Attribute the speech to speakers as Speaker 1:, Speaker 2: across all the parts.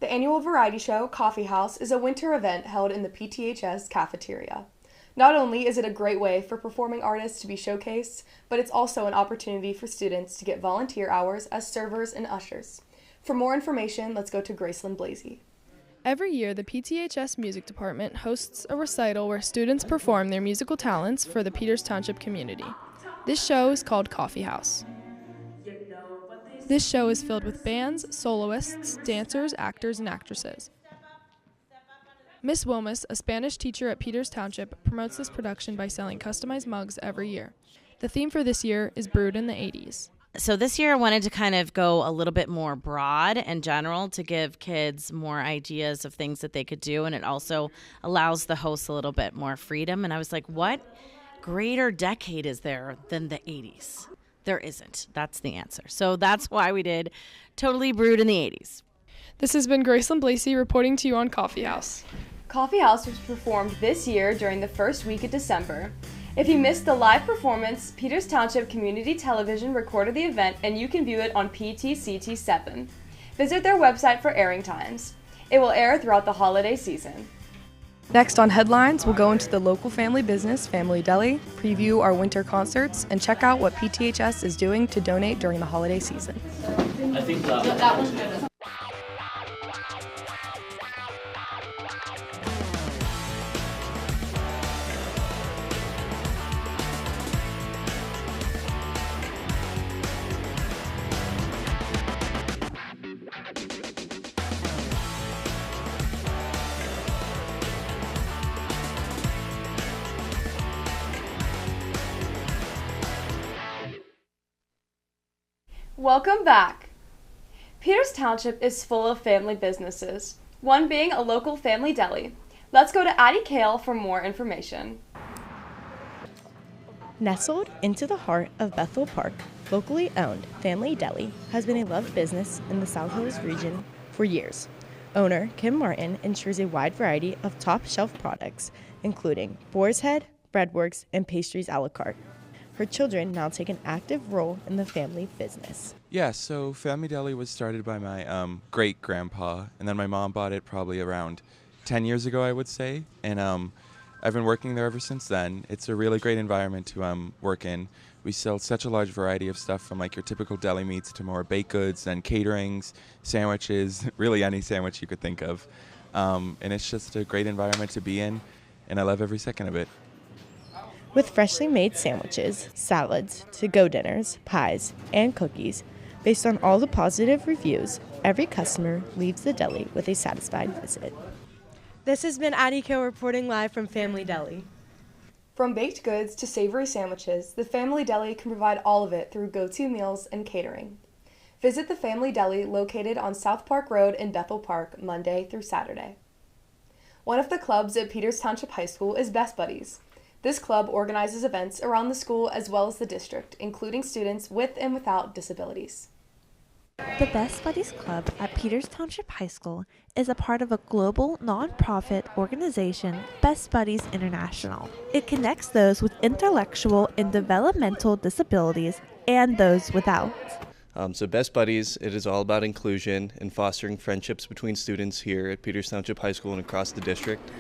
Speaker 1: The annual variety show, Coffee House, is a winter event held in the PTHS cafeteria. Not only is it a great way for performing artists to be showcased, but it's also an opportunity for students to get volunteer hours as servers and ushers. For more information, let's go to Graceland Blasey.
Speaker 2: Every year, the PTHS Music Department hosts a recital where students perform their musical talents for the Peters Township community. This show is called Coffee House. This show is filled with bands, soloists, dancers, actors, and actresses. Miss Wilmus, a Spanish teacher at Peters Township, promotes this production by selling customized mugs every year. The theme for this year is Brewed in the 80s.
Speaker 3: So this year I wanted to kind of go a little bit more broad and general to give kids more ideas of things that they could do, and it also allows the hosts a little bit more freedom. And I was like, what greater decade is there than the 80s? There isn't. That's the answer. So that's why we did Totally Brewed in the 80s.
Speaker 2: This has been Graceland Blasey reporting to you on Coffee House.
Speaker 1: Coffee House was performed this year during the first week of December. If you missed the live performance, Peters Township Community Television recorded the event and you can view it on PTCT7. Visit their website for airing times. It will air throughout the holiday season.
Speaker 2: Next on Headlines, we'll go into the local family business, Family Deli, preview our winter concerts, and check out what PTHS is doing to donate during the holiday season.
Speaker 4: I think that one's good.
Speaker 1: Welcome back. Peters Township is full of family businesses, one being a local family deli. Let's go to Addie Kale for more information.
Speaker 5: Nestled into the heart of Bethel Park, locally owned Family Deli has been a loved business in the South Hills region for years. Owner Kim Martin ensures a wide variety of top-shelf products, including Boar's Head, Breadworks, and pastries a la carte. Her children now take an active role in the family business.
Speaker 6: Yeah, so Family Deli was started by my great-grandpa, and then my mom bought it probably around 10 years ago, I would say. And I've been working there ever since then. It's a really great environment to work in. We sell such a large variety of stuff, from like your typical deli meats to more baked goods and caterings, sandwiches, really any sandwich you could think of. And it's just a great environment to be in, and I love every second of it.
Speaker 5: With freshly made sandwiches, salads, to-go dinners, pies, and cookies, based on all the positive reviews, every customer leaves the deli with a satisfied visit.
Speaker 7: This has been Addie Kale reporting live from Family Deli.
Speaker 1: From baked goods to savory sandwiches, the Family Deli can provide all of it through go-to meals and catering. Visit the Family Deli located on South Park Road in Bethel Park Monday through Saturday. One of the clubs at Peters Township High School is Best Buddies. This club organizes events around the school as well as the district, including students with and without disabilities.
Speaker 8: The Best Buddies Club at Peters Township High School is a part of a global nonprofit organization, Best Buddies International. It connects those with intellectual and developmental disabilities and those without.
Speaker 9: So Best Buddies, it is all about inclusion and fostering friendships between students here at Peters Township High School and across the district.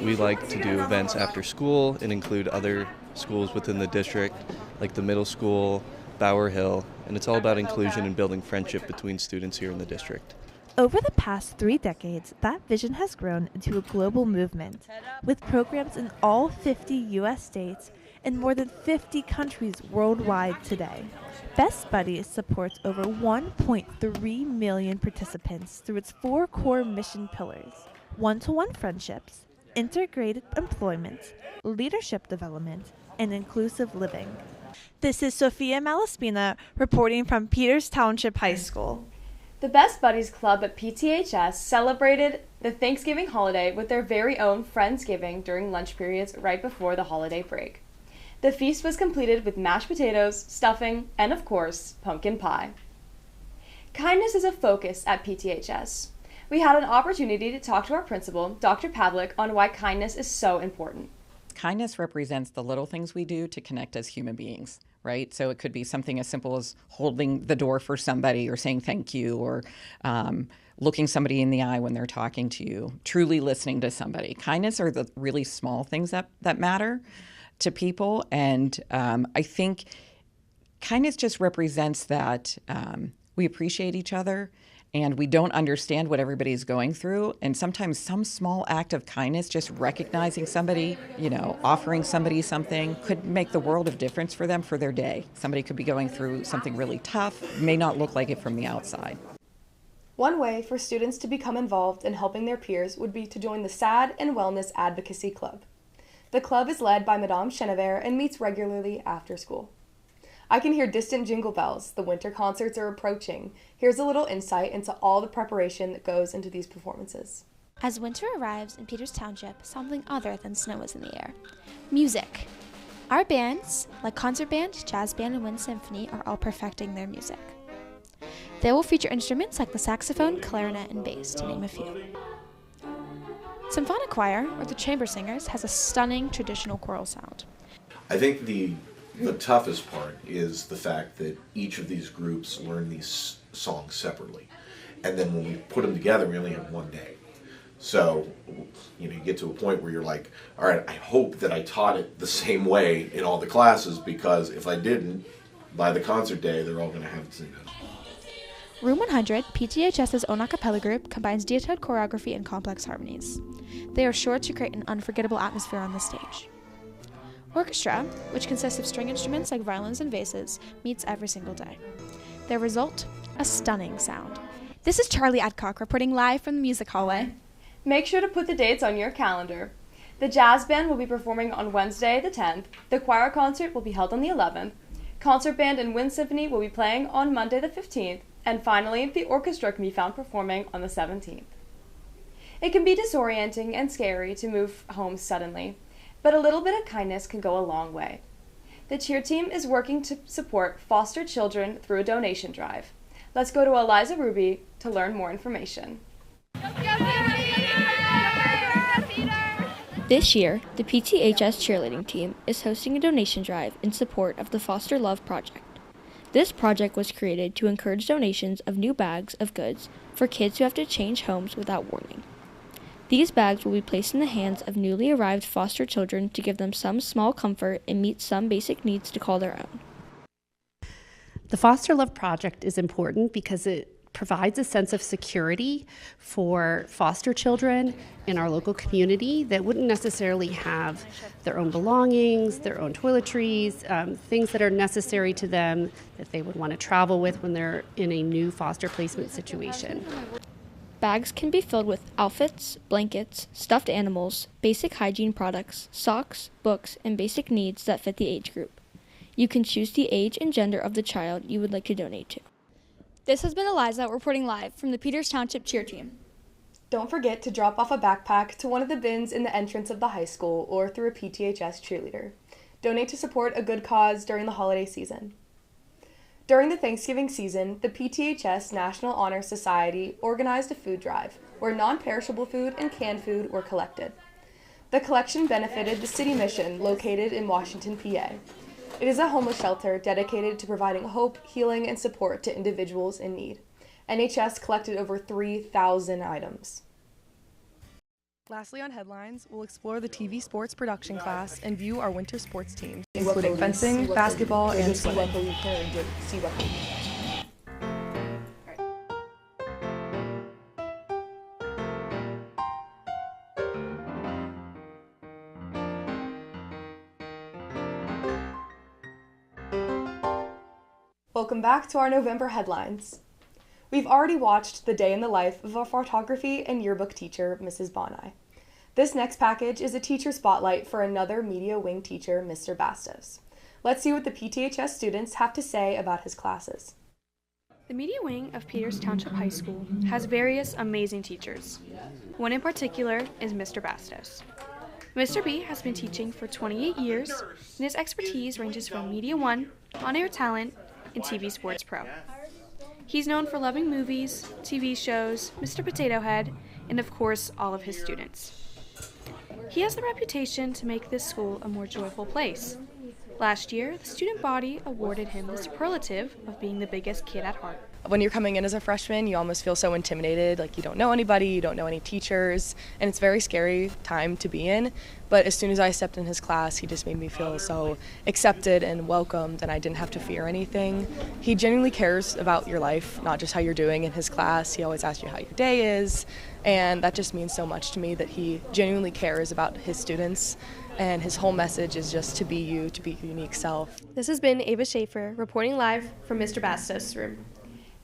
Speaker 9: We like to do events after school and include other schools within the district, like the middle school, Bower Hill, and it's all about inclusion and building friendship between students here in the district.
Speaker 8: Over the past 3 decades, that vision has grown into a global movement, with programs in all 50 U.S. states and more than 50 countries worldwide today. Best Buddies supports over 1.3 million participants through its 4 core mission pillars: one-to-one friendships, integrated employment, leadership development, and inclusive living.
Speaker 7: This is Sophia Malaspina reporting from Peters Township High School.
Speaker 1: The Best Buddies Club at PTHS celebrated the Thanksgiving holiday with their very own Friendsgiving during lunch periods right before the holiday break. The feast was completed with mashed potatoes, stuffing, and of course, pumpkin pie. Kindness is a focus at PTHS. We had an opportunity to talk to our principal, Dr. Pavlik, on why kindness is so important.
Speaker 10: Kindness represents the little things we do to connect as human beings. right? So it could be something as simple as holding the door for somebody or saying thank you, or looking somebody in the eye when they're talking to you, truly listening to somebody. Kindness are the really small things that matter to people. And I think kindness just represents that we appreciate each other and we don't understand what everybody's going through. And sometimes some small act of kindness, just recognizing somebody, offering somebody something, could make the world of difference for them for their day. Somebody could be going through something really tough, may not look like it from the outside.
Speaker 1: One way for students to become involved in helping their peers would be to join the SAD and Wellness Advocacy Club. The club is led by Madame Chenevert and meets regularly after school. I can hear distant jingle bells. The winter concerts are approaching. Here's a little insight into all the preparation that goes into these performances.
Speaker 11: As winter arrives in Peters Township, something other than snow is in the air. Music. Our bands, like concert band, jazz band, and wind symphony, are all perfecting their music. They will feature instruments like the saxophone, clarinet, and bass, to name a few. Symphonic choir, or the chamber singers, has a stunning traditional choral sound.
Speaker 12: I think the toughest part is the fact that each of these groups learn these songs separately. And then when we put them together, we only have one day. So, you get to a point where you're like, all right, I hope that I taught it the same way in all the classes, because if I didn't, by the concert day, they're all going to have to sing it.
Speaker 11: Room 100, PTHS's own a cappella group, combines detailed choreography and complex harmonies. They are sure to create an unforgettable atmosphere on the stage. Orchestra, which consists of string instruments like violins and basses, meets every single day. Their result? A stunning sound. This is Charlie Adcock reporting live from the music hallway.
Speaker 1: Make sure to put the dates on your calendar. The jazz band will be performing on Wednesday the 10th, the choir concert will be held on the 11th, concert band and wind symphony will be playing on Monday the 15th, and finally, the orchestra can be found performing on the 17th. It can be disorienting and scary to move home suddenly, but a little bit of kindness can go a long way. The cheer team is working to support foster children through a donation drive. Let's go to Eliza Ruby to learn more information.
Speaker 13: This year, the PTHS cheerleading team is hosting a donation drive in support of the Foster Love Project. This project was created to encourage donations of new bags of goods for kids who have to change homes without warning. These bags will be placed in the hands of newly arrived foster children to give them some small comfort and meet some basic needs to call their own.
Speaker 14: The Foster Love Project is important because it provides a sense of security for foster children in our local community that wouldn't necessarily have their own belongings, their own toiletries, things that are necessary to them that they would want to travel with when they're in a new foster placement situation.
Speaker 13: Bags can be filled with outfits, blankets, stuffed animals, basic hygiene products, socks, books, and basic needs that fit the age group. You can choose the age and gender of the child you would like to donate to.
Speaker 15: This has been Eliza reporting live from the Peters Township cheer team.
Speaker 1: Don't forget to drop off a backpack to one of the bins in the entrance of the high school or through a PTHS cheerleader. Donate to support a good cause during the holiday season. During the Thanksgiving season, the PTHS National Honor Society organized a food drive where non-perishable food and canned food were collected. The collection benefited the City Mission located in Washington, PA. It is a homeless shelter dedicated to providing hope, healing, and support to individuals in need. NHS collected over 3,000 items.
Speaker 2: Lastly on Headlines, we'll explore the TV sports production class and view our winter sports teams, including fencing, basketball, and swimming.
Speaker 1: Welcome back to our November headlines. We've already watched the day in the life of our photography and yearbook teacher, Mrs. Bonai. This next package is a teacher spotlight for another media wing teacher, Mr. Bastos. Let's see what the PTHS students have to say about his classes.
Speaker 16: The media wing of Peters Township High School has various amazing teachers. One in particular is Mr. Bastos. Mr. B has been teaching for 28 years, and his expertise ranges from Media One, on-air talent, and TV Sports Pro. He's known for loving movies, TV shows, Mr. Potato Head, and of course, all of his students. He has the reputation to make this school a more joyful place. Last year, the student body awarded him the superlative of being the biggest kid at heart.
Speaker 1: When you're coming in as a freshman, you almost feel so intimidated, like you don't know anybody, you don't know any teachers, and it's a very scary time to be in. But as soon as I stepped in his class, he just made me feel so accepted and welcomed, and I didn't have to fear anything. He genuinely cares about your life, not just how you're doing in his class. He always asks you how your day is, and that just means so much to me that he genuinely cares about his students. And his whole message is just to be you, to be your unique self.
Speaker 16: This has been Ava Schaefer reporting live from Mr. Bastos' room.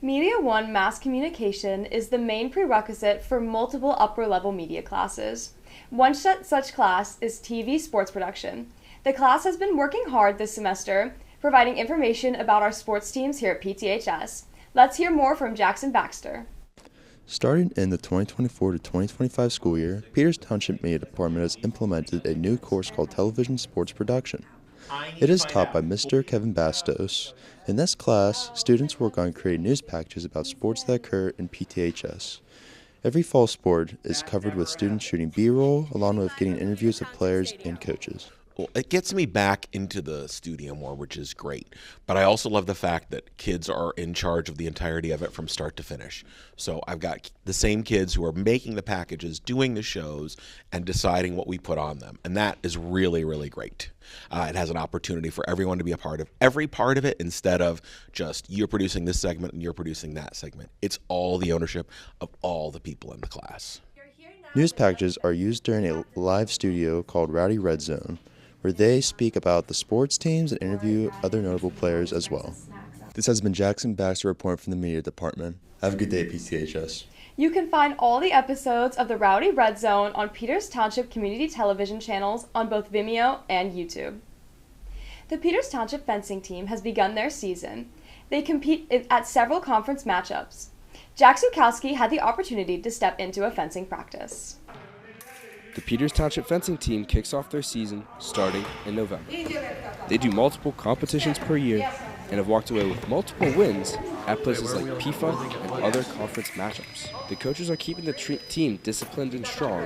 Speaker 1: Media 1 Mass Communication is the main prerequisite for multiple upper-level media classes. One such class is TV sports production. The class has been working hard this semester, providing information about our sports teams here at PTHS. Let's hear more from Jackson Baxter.
Speaker 17: Starting in the 2024 to 2025 school year, Peters Township Media Department has implemented a new course called Television Sports Production. It is taught by Mr. Kevin Bastos. In this class, students work on creating news packages about sports that occur in PTHS. Every fall sport is covered with students shooting B-roll, along with getting interviews of players and coaches.
Speaker 18: Well, it gets me back into the studio more, which is great. But I also love the fact that kids are in charge of the entirety of it from start to finish. So I've got the same kids who are making the packages, doing the shows, and deciding what we put on them. And that is really, really great. It has an opportunity for everyone to be a part of every part of it instead of just you're producing this segment and you're producing that segment. It's all the ownership of all the people in the class.
Speaker 17: News packages are used during a live studio called Rowdy Red Zone, where they speak about the sports teams and interview other notable players as well. This has been Jackson Baxter reporting from the Media Department. Have a good day, PTHS.
Speaker 1: You can find all the episodes of the Rowdy Red Zone on Peters Township Community Television channels on both Vimeo and YouTube. The Peters Township fencing team has begun their season. They compete at several conference matchups. Jack Zukowski had the opportunity to step into a fencing practice.
Speaker 19: The Peters Township fencing team kicks off their season starting in November. They do multiple competitions per year and have walked away with multiple wins at places like PIFA and other conference matchups. The coaches are keeping the team disciplined and strong.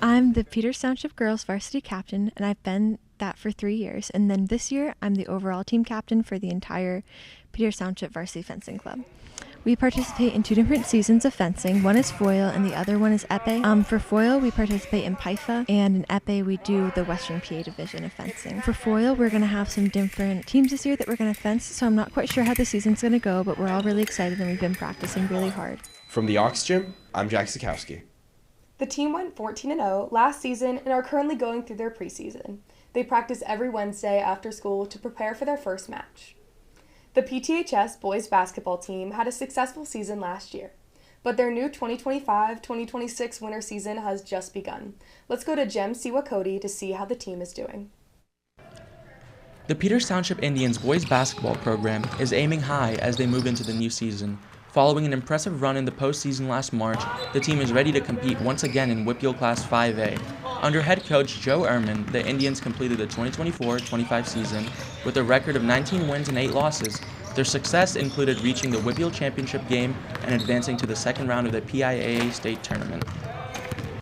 Speaker 20: I'm the Peters Township girls varsity captain, and I've been that for 3 years. And then this year, I'm the overall team captain for the entire Peters Township varsity fencing club. We participate in 2 different seasons of fencing. One is foil and the other one is épée. For foil, we participate in PIFA, and in épée, we do the Western PA division of fencing. For foil, we're going to have some different teams this year that we're going to fence, so I'm not quite sure how the season's going to go, but we're all really excited and we've been practicing really hard.
Speaker 19: From the Ox Gym, I'm Jack Zukowski.
Speaker 1: The team went 14-0 last season and are currently going through their preseason. They practice every Wednesday after school to prepare for their first match. The PTHS boys basketball team had a successful season last year, but their new 2025-2026 winter season has just begun. Let's go to Jem Siwa-Cody to see how the team is doing.
Speaker 21: The Peters Township Indians boys basketball program is aiming high as they move into the new season. Following an impressive run in the postseason last March, the team is ready to compete once again in WPIAL Class 5A. Under head coach Joe Ehrman, the Indians completed the 2024-25 season with a record of 19 wins and 8 losses. Their success included reaching the WPIAL championship game and advancing to the second round of the PIAA state tournament.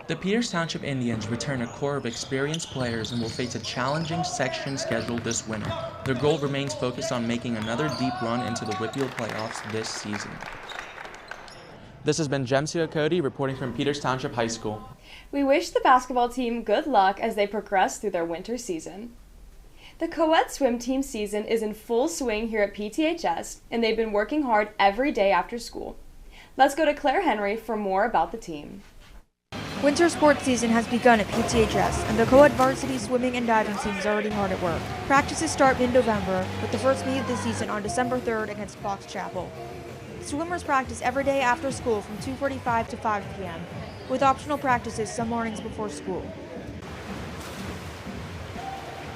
Speaker 21: The Peters Township Indians return a core of experienced players and will face a challenging section schedule this winter. Their goal remains focused on making another deep run into the WPIAL playoffs this season. This has been Jem Siwa-Cody reporting from Peters Township High School.
Speaker 1: We wish the basketball team good luck as they progress through their winter season. The co-ed swim team season is in full swing here at PTHS, and they've been working hard every day after school. Let's go to Claire Henry for more about the team.
Speaker 22: Winter sports season has begun at PTHS, and the co-ed varsity swimming and diving team is already hard at work. Practices start mid-November, with the first meet of the season on December 3rd against Fox Chapel. Swimmers practice every day after school from 2:45 to 5 p.m., with optional practices some mornings before school.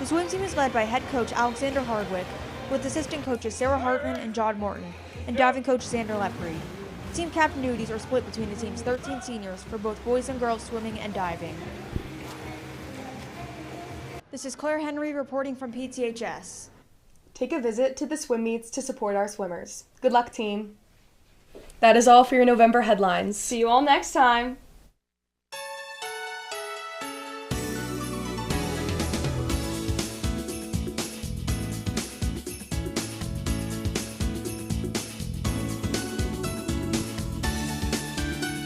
Speaker 22: The swim team is led by head coach Alexander Hardwick, with assistant coaches Sarah Hartman and John Morton, and diving coach Xander Lepre. Team captain duties are split between the team's 13 seniors for both boys and girls swimming and diving. This is Claire Henry reporting from PTHS.
Speaker 1: Take a visit to the swim meets to support our swimmers. Good luck, team. That is all for your November headlines. See you all next time.